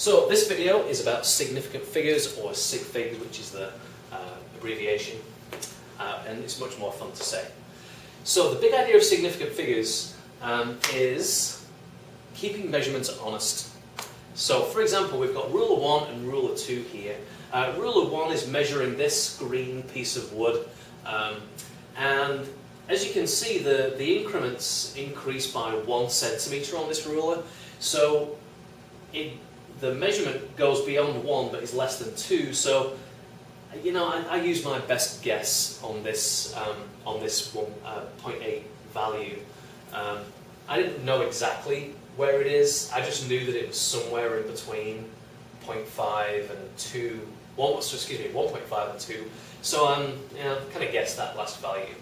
So this video is about significant figures, or Sig Figs, which is the abbreviation, and it's much more fun to say. So the big idea of significant figures is keeping measurements honest. So for example, we've got ruler 1 and ruler 2 here. Ruler 1 is measuring this green piece of wood, and as you can see, the increments increase by 1 centimetre on this ruler. So the measurement goes beyond 1 but is less than 2. So you know, I use my best guess on this 0.8 value. I didn't know exactly where it is. I just knew that it was somewhere in between 0.5 and 2. 1.5 and 2. So you know, kind of guessed that last value.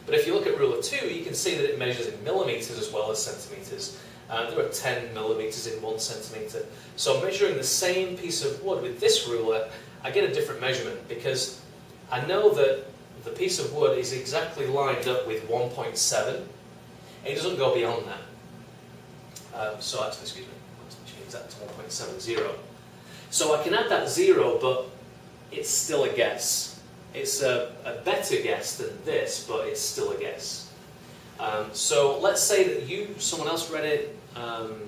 But if you look at ruler 2, you can see that it measures in millimetres as well as centimetres. There are 10 millimetres in 1 centimetre. So measuring the same piece of wood with this ruler, I get a different measurement because I know that the piece of wood is exactly lined up with 1.7. It doesn't go beyond that. So actually, excuse me, let's change that to 1.70. So I can add that 0, but it's still a guess. It's a better guess than this, but it's still a guess. So let's say that someone else read it, and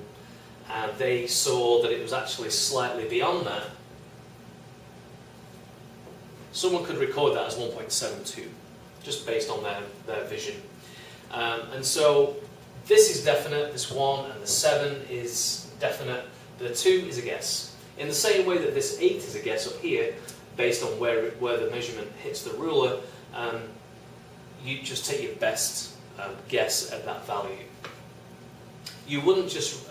they saw that it was actually slightly beyond that. Someone could record that as 1.72, just based on their vision. And so this is definite, this 1 and the 7 is definite, the 2 is a guess. In the same way that this 8 is a guess up here, based on where the measurement hits the ruler, you just take your best guess at that value. You wouldn't just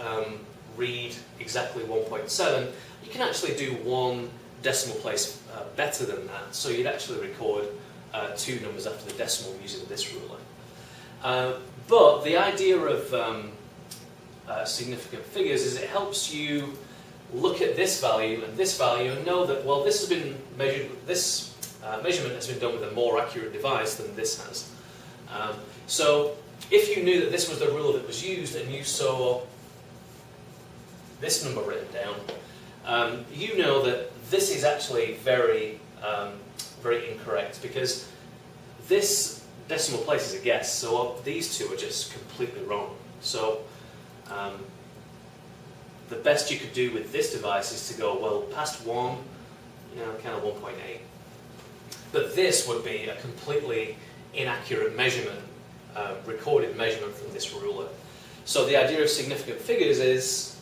read exactly 1.7, you can actually do 1 decimal place better than that, so you'd actually record 2 numbers after the decimal using this ruler. But the idea of significant figures is it helps you look at this value and know that, well, this has been measured. This measurement has been done with a more accurate device than this has. So if you knew that this was the ruler that was used and you saw this number written down, you know that this is actually very, very incorrect because this decimal place is a guess. So these two are just completely wrong. So the best you could do with this device is to go, well, past 1, you know, kind of 1.8. But this would be a completely inaccurate measurement, recorded measurement from this ruler. So the idea of significant figures is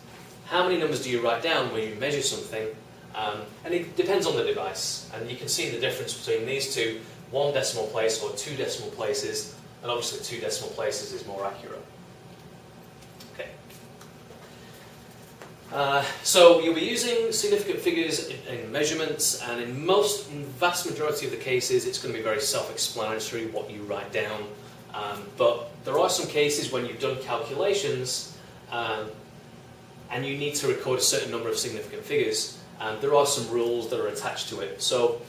how many numbers do you write down when you measure something, and it depends on the device. And you can see the difference between these two, 1 decimal place or 2 decimal places, and obviously 2 decimal places is more accurate. So you'll be using significant figures in measurements, and in vast majority of the cases it's going to be very self-explanatory what you write down. But there are some cases when you've done calculations and you need to record a certain number of significant figures, and there are some rules that are attached to it. So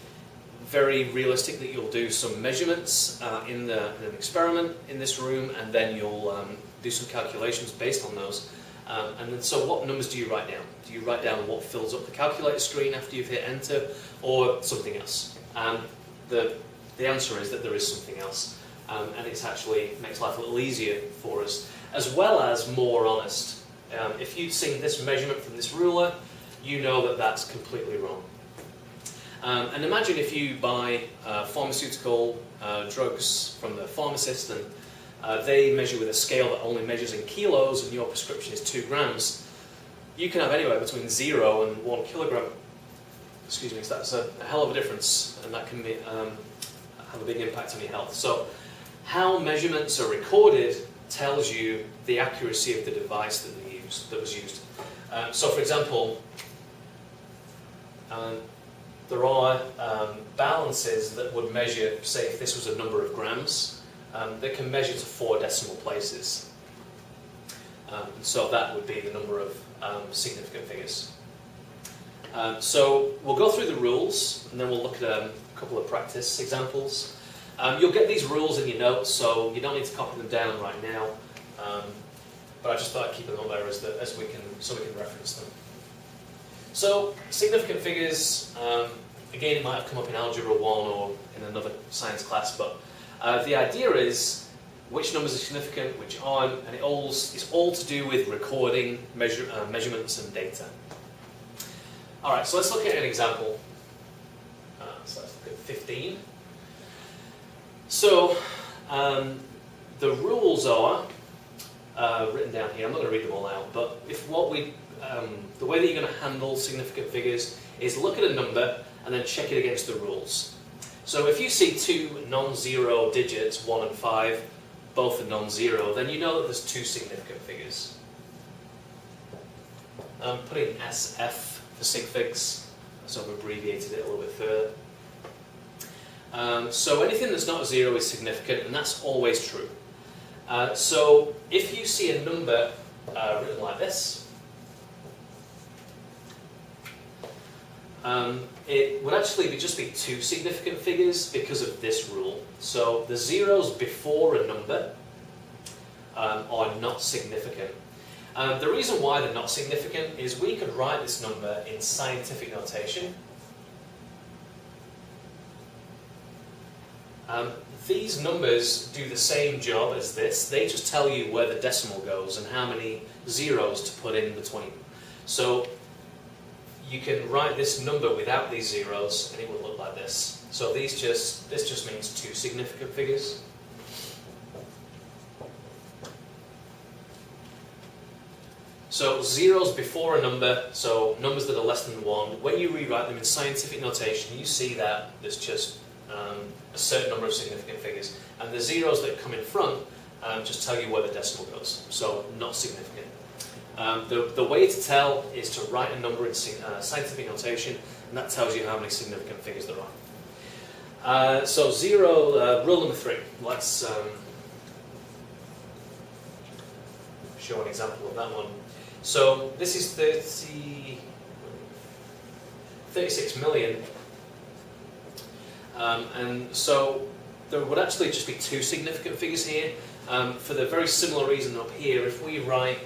very realistic that you'll do some measurements in an experiment in this room, and then you'll do some calculations based on those. And then, so what numbers do you write down? Do you write down what fills up the calculator screen after you've hit enter, or something else? And the answer is that there is something else, and it actually makes life a little easier for us, as well as more honest. If you've seen this measurement from this ruler, you know that that's completely wrong. And imagine if you buy pharmaceutical drugs from the pharmacist, and they measure with a scale that only measures in kilos, and your prescription is 2 grams. You can have anywhere between 0 and 1 kilogram. Excuse me, so that's a hell of a difference, and that can have a big impact on your health. So how measurements are recorded tells you the accuracy of the device that was used. So for example, there are balances that would measure, say if this was a number of grams, they can measure to 4 decimal places. So that would be the number of significant figures. So we'll go through the rules, and then we'll look at a couple of practice examples. You'll get these rules in your notes, so you don't need to copy them down right now. But I just thought I'd keep them on there so we can reference them. So, significant figures, again, it might have come up in Algebra 1 or in another science class, but the idea is which numbers are significant, which aren't, and it's all to do with recording, measurements and data. Alright, so let's look at an example. So let's look at 15. So, the rules are written down here. I'm not going to read them all out, but the way that you're going to handle significant figures is look at a number and then check it against the rules. So if you see two non-zero digits, 1 and 5, both are non-zero, then you know that there's two significant figures. I'm putting SF for Sig Figs, so I've abbreviated it a little bit further. So anything that's not a zero is significant, and that's always true. So if you see a number written like this, it would actually just be two significant figures because of this rule. So the zeros before a number are not significant. The reason why they're not significant is we could write this number in scientific notation. These numbers do the same job as this. They just tell you where the decimal goes and how many zeros to put in between. So you can write this number without these zeros and it will look like this. So this just means two significant figures. So zeros before a number, so numbers that are less than 1, when you rewrite them in scientific notation, you see that there's just a certain number of significant figures. And the zeros that come in front just tell you where the decimal goes, so not significant. The way to tell is to write a number in scientific notation, and that tells you how many significant figures there are. So rule number 3. Let's show an example of that one. So this is 36 million. And so there would actually just be two significant figures here. For the very similar reason up here, if we write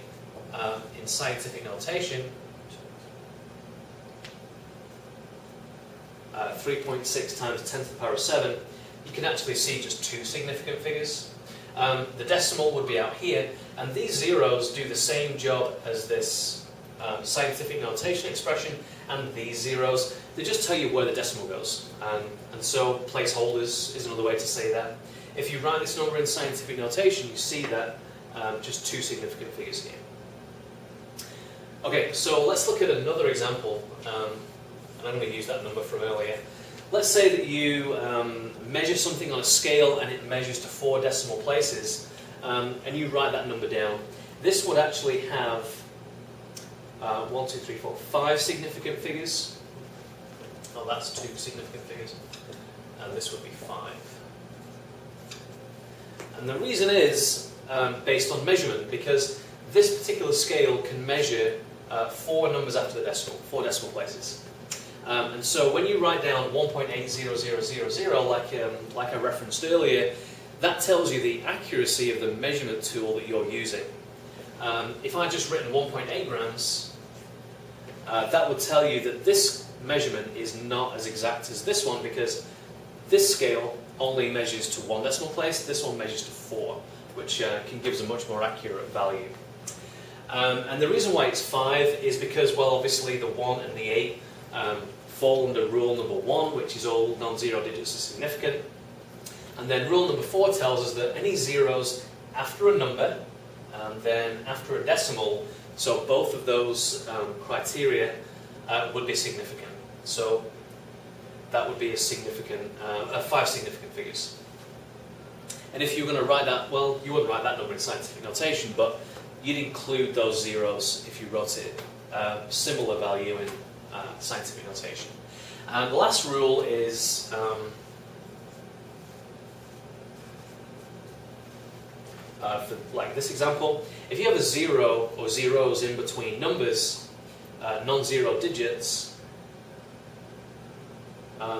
in scientific notation 3.6 times 10 to the power of 7, you can actually see just two significant figures. The decimal would be out here, and these zeros do the same job as this scientific notation expression, and these zeros, they just tell you where the decimal goes. And so placeholders is another way to say that. If you write this number in scientific notation, you see that just two significant figures here. Okay, so let's look at another example, and I'm going to use that number from earlier. Let's say that you measure something on a scale and it measures to 4 decimal places, and you write that number down. This would actually have 1, 2, 3, 4, 5 significant figures. Oh, that's 2 significant figures. And this would be 5. And the reason is based on measurement, because this particular scale can measure 4 numbers after the decimal, 4 decimal places. And so when you write down 1.80000, like I referenced earlier, that tells you the accuracy of the measurement tool that you're using. If I just written 1.8 grams, that would tell you that this measurement is not as exact as this one, because this scale only measures to 1 decimal place, this one measures to 4, which can give us a much more accurate value. And the reason why it's 5 is because, well, obviously the 1 and the 8 fall under rule number 1, which is all non-zero digits are significant. And then rule number 4 tells us that any zeros after a number and then after a decimal, so both of those criteria would be significant. So that would be a significant, 5 significant figures. And if you were going to write that, well, you wouldn't write that number in scientific notation, but you'd include those zeros if you wrote it similar value in scientific notation. And the last rule is for like this example, if you have a 0 or zeros in between numbers, non-zero digits,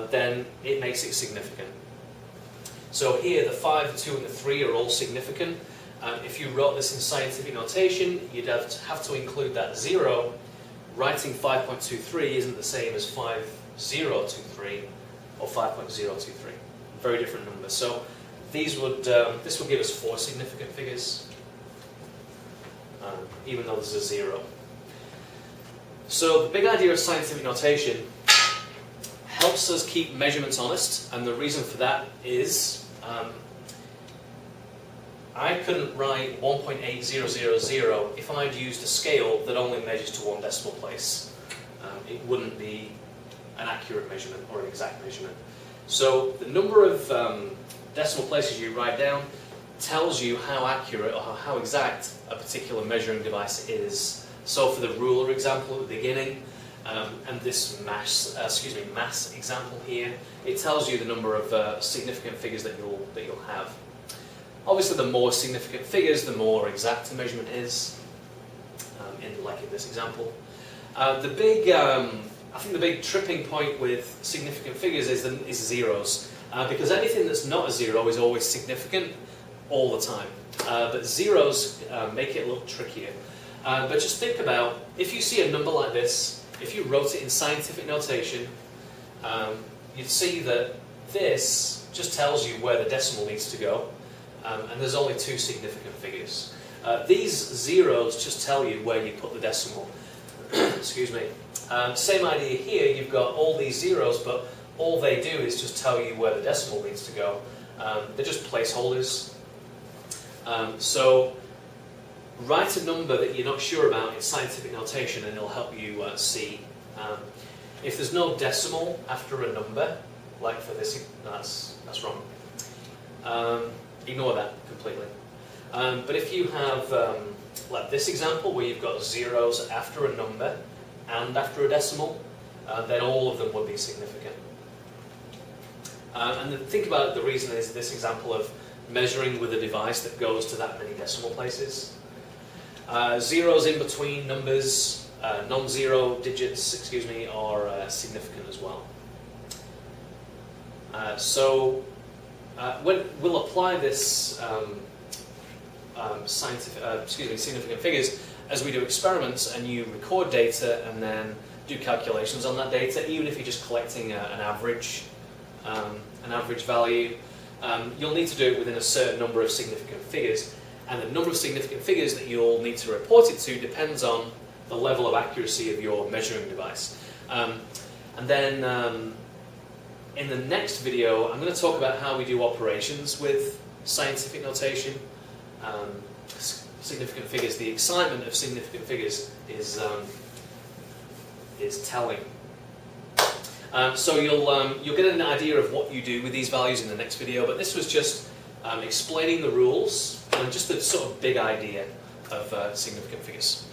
then it makes it significant. So here the 5, the 2 and the 3 are all significant. If you wrote this in scientific notation, you'd have to include that 0 writing 5.23 isn't the same as 5023 or 5.023. Very different numbers. So these would this will give us 4 significant figures, even though there's a 0. So the big idea of scientific notation helps us keep measurements honest, and the reason for that is I couldn't write 1.8000 if I'd used a scale that only measures to 1 decimal place. It wouldn't be an accurate measurement or an exact measurement. So the number of decimal places you write down tells you how accurate or how exact a particular measuring device is. So for the ruler example at the beginning, and this mass example here, it tells you the number of significant figures that you'll have. Obviously, the more significant figures, the more exact the measurement is. Like in this example, I think the big tripping point with significant figures is zeros, because anything that's not a 0 is always significant all the time. But zeros make it a little trickier. But just think about, if you see a number like this, if you wrote it in scientific notation, you'd see that this just tells you where the decimal needs to go, and there's only 2 significant figures. These zeros just tell you where you put the decimal. Excuse me. Same idea here, you've got all these zeros, but all they do is just tell you where the decimal needs to go. They're just placeholders. So write a number that you're not sure about in scientific notation, and it'll help you see. If there's no decimal after a number, like for this, that's wrong. Ignore that completely. But if you have, like this example, where you've got zeros after a number and after a decimal, then all of them would be significant. And then think about it, the reason is this example of measuring with a device that goes to that many decimal places. Zeros in between numbers, non-zero digits, are significant as well. When we'll apply this significant figures as we do experiments, and you record data and then do calculations on that data, even if you're just collecting an average value, you'll need to do it within a certain number of significant figures. And the number of significant figures that you'll need to report it to depends on the level of accuracy of your measuring device. And then in the next video, I'm going to talk about how we do operations with scientific notation. Significant figures, the excitement of significant figures is telling. So you'll get an idea of what you do with these values in the next video, but this was just explaining the rules and just the sort of big idea of significant figures.